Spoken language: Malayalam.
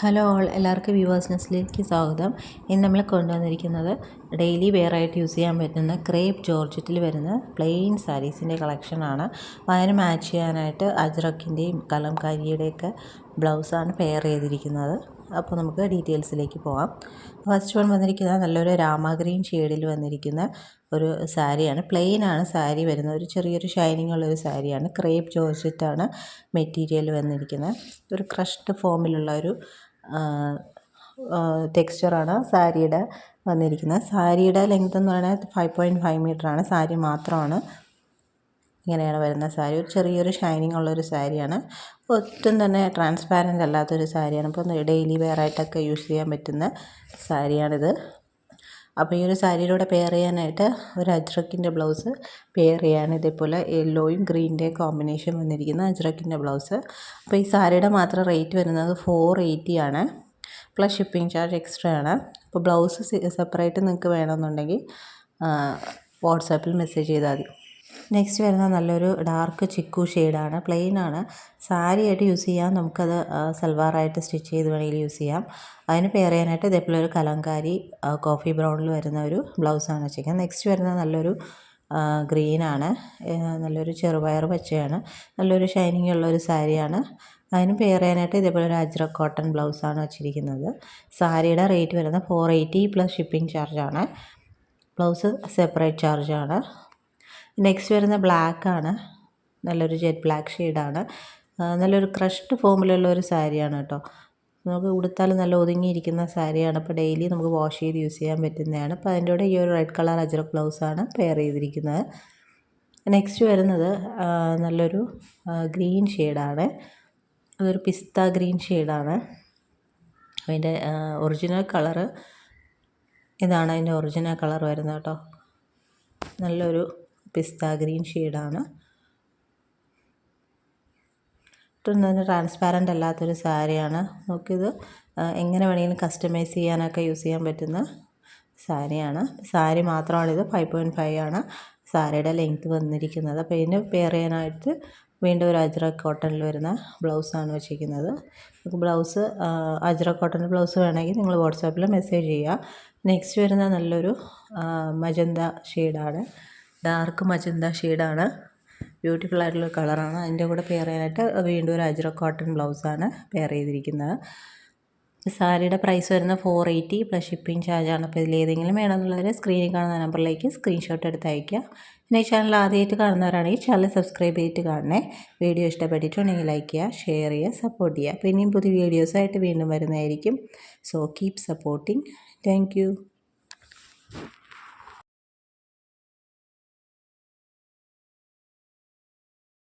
ഹലോ ഓൾ, എല്ലാവർക്കും വ്യൂവേഴ്സ് നെസ്റ്റിലേക്ക് സ്വാഗതം. ഇന്ന് നമ്മൾ കൊണ്ടുവന്നിരിക്കുന്നത് ഡെയിലി വെയർ ആയിട്ട് യൂസ് ചെയ്യാൻ പറ്റുന്ന ക്രേപ്പ് ജോർജറ്റിൽ വരുന്ന പ്ലെയിൻ സാരീസിൻ്റെ കളക്ഷനാണ്. അപ്പോൾ അതിന് മാച്ച് ചെയ്യാനായിട്ട് അജ്രക്കിൻ്റെയും കലംകാരിയുടെയൊക്കെ ബ്ലൗസാണ് പെയർ ചെയ്തിരിക്കുന്നത്. അപ്പോൾ നമുക്ക് ഡീറ്റെയിൽസിലേക്ക് പോകാം. ഫസ്റ്റ് വൺ വന്നിരിക്കുന്നത് നല്ലൊരു രാമ ഗ്രീൻ ഷെയ്ഡിൽ വന്നിരിക്കുന്ന ഒരു സാരിയാണ്. പ്ലെയിൻ ആണ് സാരി വരുന്നത്. ഒരു ചെറിയൊരു ഷൈനിങ് ഉള്ളൊരു സാരിയാണ്. ക്രേപ്പ് ജോർജറ്റാണ് മെറ്റീരിയൽ വന്നിരിക്കുന്നത്. ഒരു ക്രഷ്ഡ് ഫോമിലുള്ള ഒരു ടെക്സ്ചറാണ് സാരിയുടെ വന്നിരിക്കുന്നത്. സാരിയുടെ ലെങ്ത് എന്ന് പറയുന്നത് 5.5 മീറ്ററാണ്. സാരി മാത്രമാണ് ഇങ്ങനെയാണ് വരുന്ന സാരി. ഒരു ചെറിയൊരു ഷൈനിങ് ഉള്ളൊരു സാരിയാണ്. ഒട്ടും തന്നെ ട്രാൻസ്പാരൻ്റ് അല്ലാത്തൊരു സാരിയാണ്. അപ്പോൾ ഡെയിലി വെയർ ആയിട്ടൊക്കെ യൂസ് ചെയ്യാൻ പറ്റുന്ന സാരിയാണിത്. അപ്പോൾ ഈ ഒരു സാരിയിലൂടെ പെയർ ചെയ്യാനായിട്ട് ഒരു അജ്രക്കിൻ്റെ ബ്ലൗസ് പെയർ ചെയ്യാണ്. ഇതേപോലെ യെല്ലോയും ഗ്രീൻ്റെയും കോമ്പിനേഷൻ വന്നിരിക്കുന്ന അജ്രക്കിൻ്റെ ബ്ലൗസ്. അപ്പോൾ ഈ സാരിയുടെ മാത്രം റേറ്റ് വരുന്നത് 480 ആണ്. പ്ലസ് ഷിപ്പിംഗ് ചാർജ് എക്സ്ട്രാ ആണ്. അപ്പോൾ ബ്ലൗസ് സെപ്പറേറ്റ് നിങ്ങൾക്ക് വേണമെന്നുണ്ടെങ്കിൽ വാട്സാപ്പിൽ മെസ്സേജ് ചെയ്താൽ മതി. നെക്സ്റ്റ് വരുന്നത് നല്ലൊരു ഡാർക്ക് ചിക്കു ഷെയ്ഡാണ്. പ്ലെയിൻ ആണ്. സാരി ആയിട്ട് യൂസ് ചെയ്യാം. നമുക്കത് സൽവാറായിട്ട് സ്റ്റിച്ച് ചെയ്ത് വേണമെങ്കിൽ യൂസ് ചെയ്യാം. അതിന് പെയർ ചെയ്യാനായിട്ട് ഇതേപോലെ ഒരു കലംകാരി കോഫി ബ്രൗണിൽ വരുന്ന ഒരു ബ്ലൗസാണ് വെച്ചിരിക്കുന്നത്. നെക്സ്റ്റ് വരുന്നത് നല്ലൊരു ഗ്രീനാണ്. നല്ലൊരു ചെറുപയർ പച്ചയാണ്. നല്ലൊരു ഷൈനിങ് ഉള്ളൊരു സാരിയാണ്. അതിന് പെയർ ചെയ്യാനായിട്ട് ഇതേപോലെ ഒരു അജ്രക് കോട്ടൺ ബ്ലൗസാണ് വെച്ചിരിക്കുന്നത്. സാരിയുടെ റേറ്റ് വരുന്നത് 480 പ്ലസ് ഷിപ്പിംഗ് ചാർജാണ്. ബ്ലൗസ് സെപ്പറേറ്റ് ചാർജാണ്. നെക്സ്റ്റ് വരുന്ന ബ്ലാക്കാണ്. നല്ലൊരു ജെറ്റ് ബ്ലാക്ക് ഷെയ്ഡാണ്. നല്ലൊരു ക്രഷ്ഡ് ഫോമിലുള്ള ഒരു സാരിയാണ് കേട്ടോ. നമുക്ക് ഉടുത്താൽ നല്ല ഒതുങ്ങിയിരിക്കുന്ന സാരിയാണ്. അപ്പോൾ ഡെയിലി നമുക്ക് വാഷ് ചെയ്ത് യൂസ് ചെയ്യാൻ പറ്റുന്നതാണ്. അപ്പോൾ അതിൻ്റെ കൂടെ ഈ ഒരു റെഡ് കളർ അജ്രക് ബ്ലൗസാണ് പെയർ ചെയ്തിരിക്കുന്നത്. നെക്സ്റ്റ് വരുന്നത് നല്ലൊരു ഗ്രീൻ ഷെയ്ഡാണ്. അതൊരു പിസ്ത ഗ്രീൻ ഷെയ്ഡാണ്. അതിൻ്റെ ഒറിജിനൽ കളറ് ഇതാണ്. അതിൻ്റെ ഒറിജിനൽ കളർ വരുന്നത് കേട്ടോ. നല്ലൊരു പിസ്ത ഗ്രീൻ ഷെയ്ഡാണ്. ഒട്ടും തന്നെ ട്രാൻസ്പാരൻ്റ് അല്ലാത്തൊരു സാരിയാണ്. നമുക്കിത് എങ്ങനെ വേണമെങ്കിലും കസ്റ്റമൈസ് ചെയ്യാനൊക്കെ യൂസ് ചെയ്യാൻ പറ്റുന്ന സാരിയാണ്. സാരി മാത്രമാണിത്. 5.5 ആണ് സാരിയുടെ ലെങ്ത്ത് വന്നിരിക്കുന്നത്. അപ്പോൾ ഇതിന് പെയർ ചെയ്യാനായിട്ട് വീണ്ടും ഒരു അജ്രക് കോട്ടണിൽ വരുന്ന ബ്ലൗസാണ് വെച്ചിരിക്കുന്നത്. നമുക്ക് ബ്ലൗസ് അജ്രക് കോട്ടൺ ബ്ലൗസ് വേണമെങ്കിൽ നിങ്ങൾ വാട്സാപ്പിൽ മെസ്സേജ് ചെയ്യുക. നെക്സ്റ്റ് വരുന്ന നല്ലൊരു മജന്ത ഷെയ്ഡാണ്. ഡാർക്ക് മജന്ത ഷെയ്ഡാണ്. ബ്യൂട്ടിഫുൾ ആയിട്ടുള്ള കളറാണ്. അതിൻ്റെ കൂടെ പെയർ ചെയ്യാനായിട്ട് വീണ്ടും ഒരു അജ്രക് കോട്ടൺ ബ്ലൗസാണ് പെയർ ചെയ്തിരിക്കുന്നത്. സാരിയുടെ പ്രൈസ് വരുന്നത് 480 പ്ലസ് ഷിപ്പിംഗ് ചാർജാണ്. അപ്പോൾ ഇതിലേതെങ്കിലും വേണമെന്നുള്ളവർ സ്ക്രീനിൽ കാണുന്ന നമ്പറിലേക്ക് സ്ക്രീൻഷോട്ട് എടുത്ത് അയയ്ക്കുക. പിന്നെ ഈ ചാനൽ ആദ്യമായിട്ട് കാണുന്നവരാണെങ്കിൽ ചാനൽ സബ്സ്ക്രൈബ് ചെയ്തിട്ട് കാണണേ. വീഡിയോ ഇഷ്ടപ്പെട്ടിട്ടുണ്ടെങ്കിൽ ലൈക്ക് ചെയ്യുക, ഷെയർ ചെയ്യുക, സപ്പോർട്ട് ചെയ്യുക. അപ്പോൾ ഇനിയും പുതിയ വീഡിയോസായിട്ട് വീണ്ടും വരുന്നതായിരിക്കും. So keep supporting. Thank you.